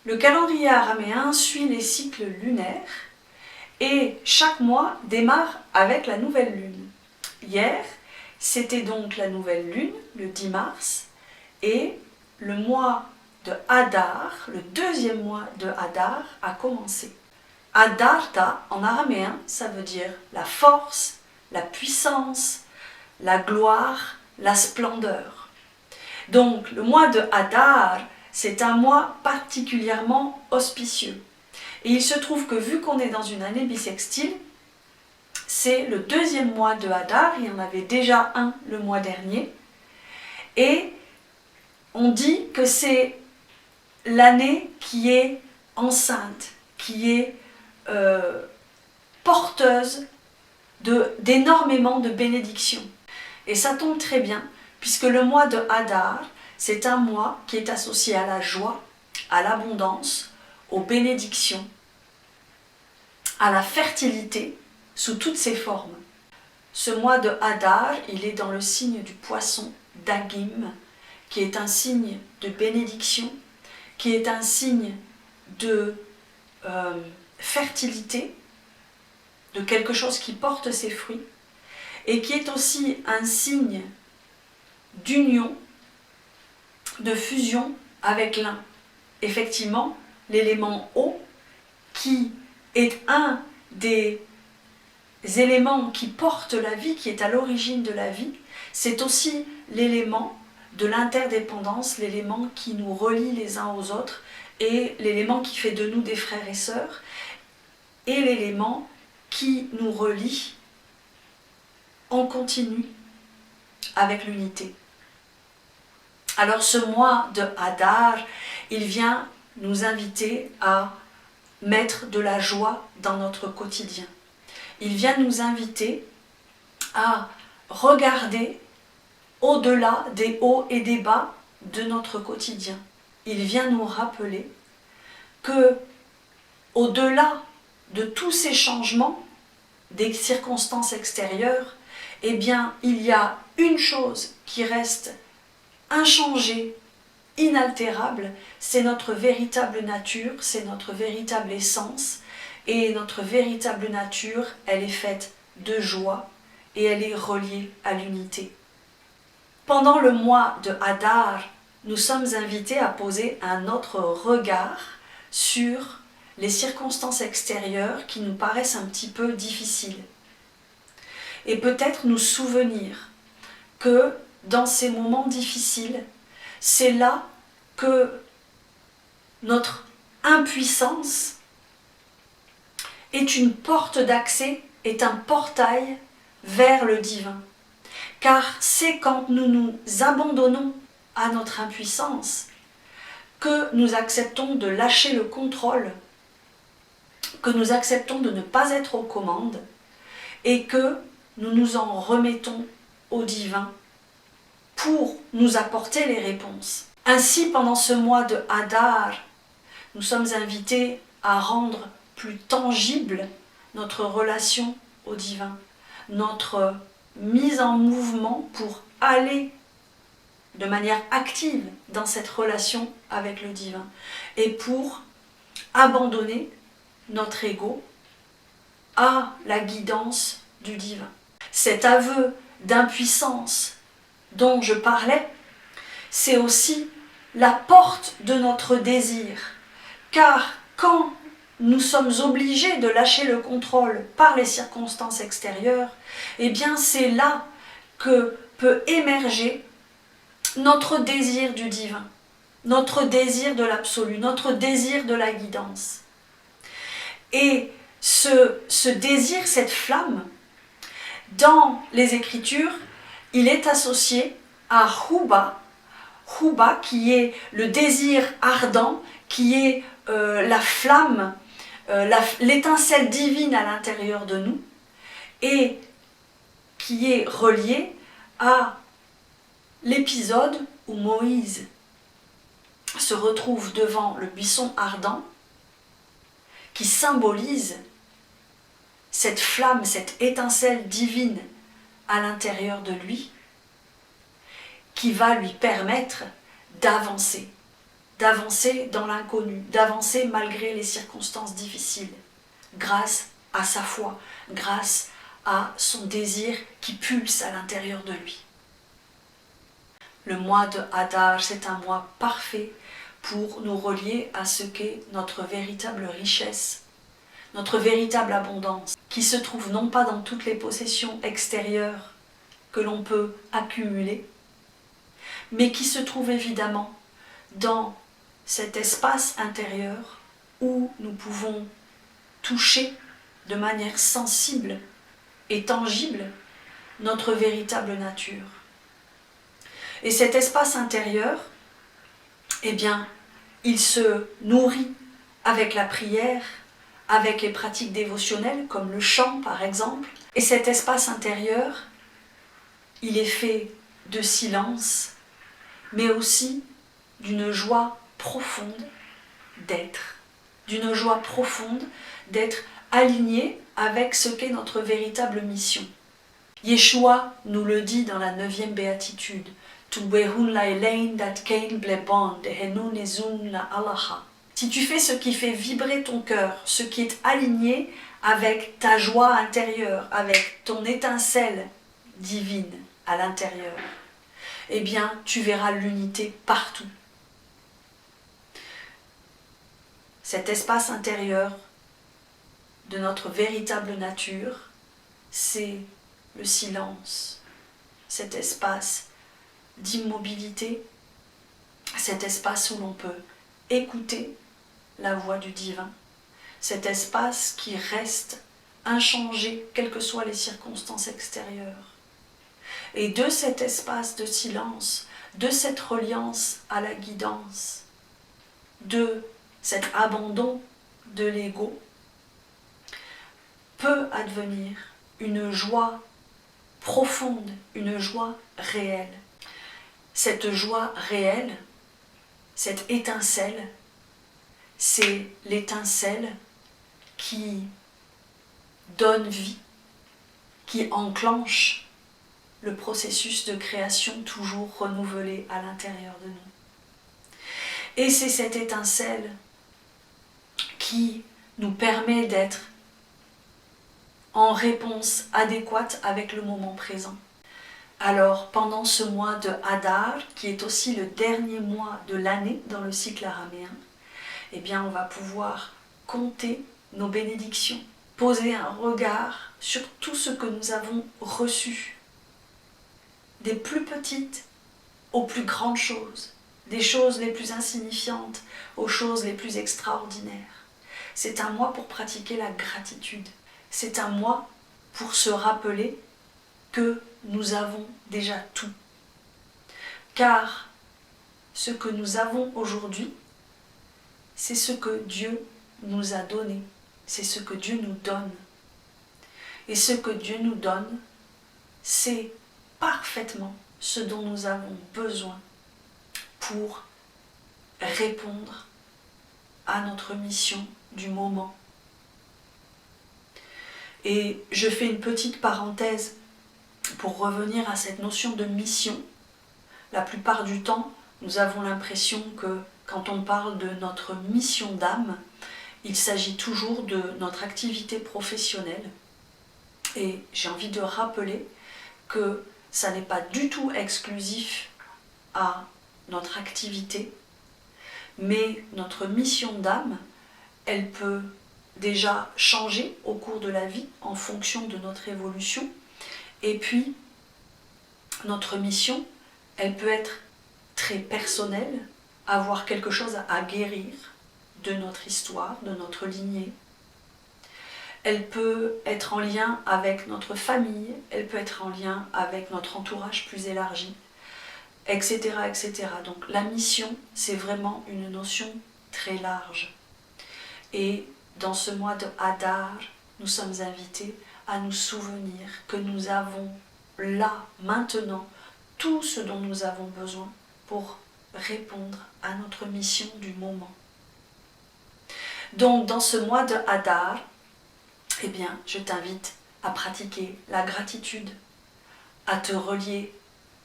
Le calendrier araméen suit les cycles lunaires et chaque mois démarre avec la nouvelle lune. Hier, c'était donc la nouvelle lune, le 10 mars, et le mois de Hadar, le deuxième mois de Hadar, a commencé. Hadarta, en araméen, ça veut dire la force, la puissance, la gloire, la splendeur. Donc, le mois de Hadar, c'est un mois particulièrement auspicieux. Et il se trouve que vu qu'on est dans une année bissextile, c'est le deuxième mois de Hadar, il y en avait déjà un le mois dernier, et on dit que c'est l'année qui est enceinte, qui est porteuse d'énormément de bénédictions. Et ça tombe très bien, puisque le mois de Hadar, c'est un mois qui est associé à la joie, à l'abondance, aux bénédictions, à la fertilité sous toutes ses formes. Ce mois de Hadar, il est dans le signe du poisson, Dagim, qui est un signe de bénédiction, qui est un signe de fertilité, de quelque chose qui porte ses fruits, et qui est aussi un signe d'union, de fusion avec l'un. Effectivement, l'élément eau, qui est un des éléments qui portent la vie, qui est à l'origine de la vie, c'est aussi l'élément de l'interdépendance, l'élément qui nous relie les uns aux autres, et l'élément qui fait de nous des frères et sœurs, et l'élément qui nous relie en continu avec l'unité. Alors ce mois de Hadar, il vient nous inviter à mettre de la joie dans notre quotidien. Il vient nous inviter à regarder au-delà des hauts et des bas de notre quotidien. Il vient nous rappeler que, au-delà de tous ces changements, des circonstances extérieures, eh bien, il y a une chose qui reste inchangée, inaltérable, c'est notre véritable nature, c'est notre véritable essence, et notre véritable nature, elle est faite de joie et elle est reliée à l'unité. Pendant le mois de Hadar, nous sommes invités à poser un autre regard sur les circonstances extérieures qui nous paraissent un petit peu difficiles. Et peut-être nous souvenir que dans ces moments difficiles, c'est là que notre impuissance est une porte d'accès, est un portail vers le divin. Car c'est quand nous nous abandonnons à notre impuissance que nous acceptons de lâcher le contrôle, que nous acceptons de ne pas être aux commandes et que nous nous en remettons au divin pour nous apporter les réponses. Ainsi, pendant ce mois de Hadar, nous sommes invités à rendre plus tangible notre relation au divin, notre mise en mouvement pour aller de manière active dans cette relation avec le divin et pour abandonner notre ego à la guidance du divin. Cet aveu d'impuissance dont je parlais, c'est aussi la porte de notre désir, car quand nous sommes obligés de lâcher le contrôle par les circonstances extérieures, eh bien c'est là que peut émerger notre désir du divin, notre désir de l'absolu, notre désir de la guidance. Et ce désir, cette flamme, dans les Écritures, il est associé à Huba, Huba qui est le désir ardent, qui est la flamme, l'étincelle divine à l'intérieur de nous, et qui est relié à l'épisode où Moïse se retrouve devant le buisson ardent, qui symbolise cette flamme, cette étincelle divine à l'intérieur de lui, qui va lui permettre d'avancer d'avancer dans l'inconnu, d'avancer malgré les circonstances difficiles, grâce à sa foi, grâce à son désir qui pulse à l'intérieur de lui. Le mois de Hadar, c'est un mois parfait pour nous relier à ce qu'est notre véritable richesse, notre véritable abondance, qui se trouve non pas dans toutes les possessions extérieures que l'on peut accumuler, mais qui se trouve évidemment dans cet espace intérieur où nous pouvons toucher de manière sensible et tangible notre véritable nature. Et cet espace intérieur, eh bien, il se nourrit avec la prière, avec les pratiques dévotionnelles, comme le chant par exemple. Et cet espace intérieur, il est fait de silence, mais aussi d'une joie profonde d'être, d'une joie profonde d'être aligné avec ce qu'est notre véritable mission. Yeshua nous le dit dans la 9e béatitude. Si tu fais ce qui fait vibrer ton cœur, ce qui est aligné avec ta joie intérieure, avec ton étincelle divine à l'intérieur, eh bien tu verras l'unité partout. Cet espace intérieur de notre véritable nature, c'est le silence, cet espace d'immobilité, cet espace où l'on peut écouter la voix du divin, cet espace qui reste inchangé quelles que soient les circonstances extérieures. Et de cet espace de silence, de cette reliance à la guidance, de cet abandon de l'ego, peut advenir une joie profonde, une joie réelle. Cette joie réelle, cette étincelle, c'est l'étincelle qui donne vie, qui enclenche le processus de création toujours renouvelé à l'intérieur de nous. Et c'est cette étincelle qui nous permet d'être en réponse adéquate avec le moment présent. Alors, pendant ce mois de Hadar, qui est aussi le dernier mois de l'année dans le cycle araméen, eh bien, on va pouvoir compter nos bénédictions, poser un regard sur tout ce que nous avons reçu, des plus petites aux plus grandes choses, des choses les plus insignifiantes aux choses les plus extraordinaires. C'est un mois pour pratiquer la gratitude. C'est un mois pour se rappeler que nous avons déjà tout. Car ce que nous avons aujourd'hui, c'est ce que Dieu nous a donné, c'est ce que Dieu nous donne. Et ce que Dieu nous donne, c'est parfaitement ce dont nous avons besoin pour répondre à notre mission du moment. Et je fais une petite parenthèse pour revenir à cette notion de mission. La plupart du temps, nous avons l'impression que quand on parle de notre mission d'âme, il s'agit toujours de notre activité professionnelle. Et j'ai envie de rappeler que ça n'est pas du tout exclusif à notre activité, mais notre mission d'âme, elle peut déjà changer au cours de la vie en fonction de notre évolution. Et puis, notre mission, elle peut être très personnelle, avoir quelque chose à guérir de notre histoire, de notre lignée. Elle peut être en lien avec notre famille, elle peut être en lien avec notre entourage plus élargi, etc., etc. Donc la mission, c'est vraiment une notion très large. Et dans ce mois de Hadar, nous sommes invités à nous souvenir que nous avons là, maintenant, tout ce dont nous avons besoin pour répondre à notre mission du moment. Donc dans ce mois de Hadar, eh bien, je t'invite à pratiquer la gratitude, à te relier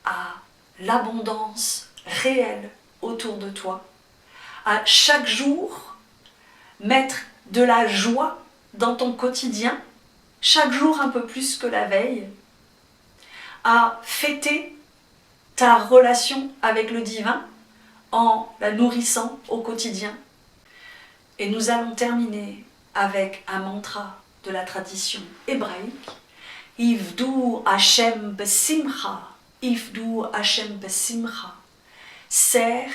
à l'abondance réelle autour de toi, à chaque jour mettre de la joie dans ton quotidien, chaque jour un peu plus que la veille, à fêter ta relation avec le divin en la nourrissant au quotidien. Et nous allons terminer avec un mantra de la tradition hébraïque. Ivdu Hashem besimcha, Ivdu Hashem besimcha. Sers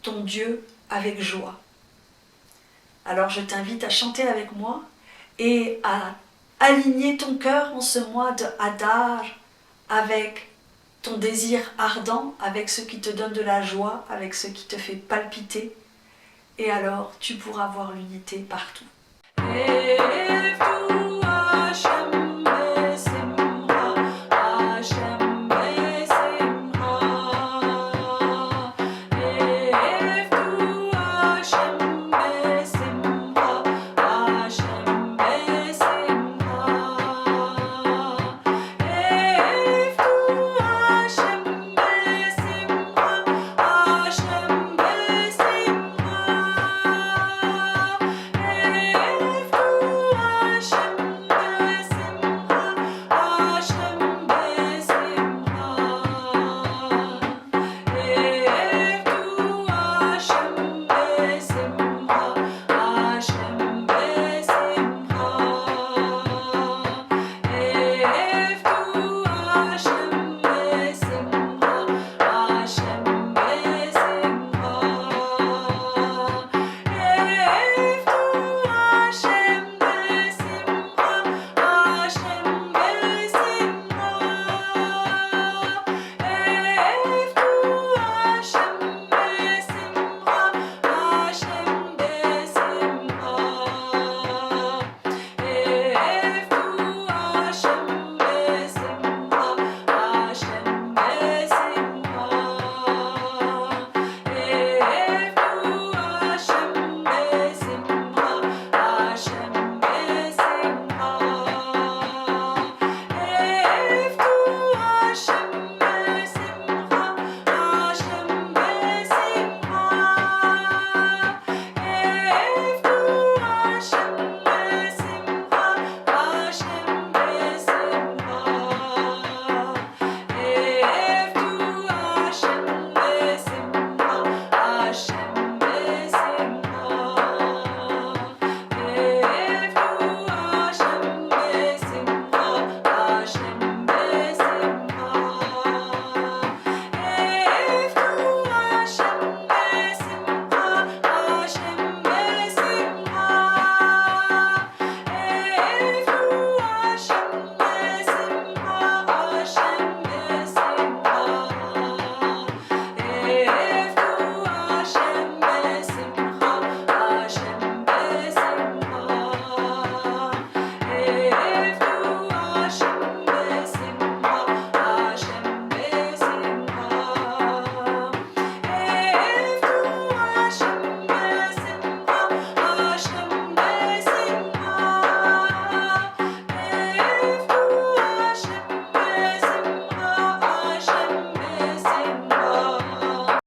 ton Dieu avec joie. Alors je t'invite à chanter avec moi et à aligner ton cœur en ce mois de Hadar avec ton désir ardent, avec ce qui te donne de la joie, avec ce qui te fait palpiter. Et alors tu pourras voir l'unité partout.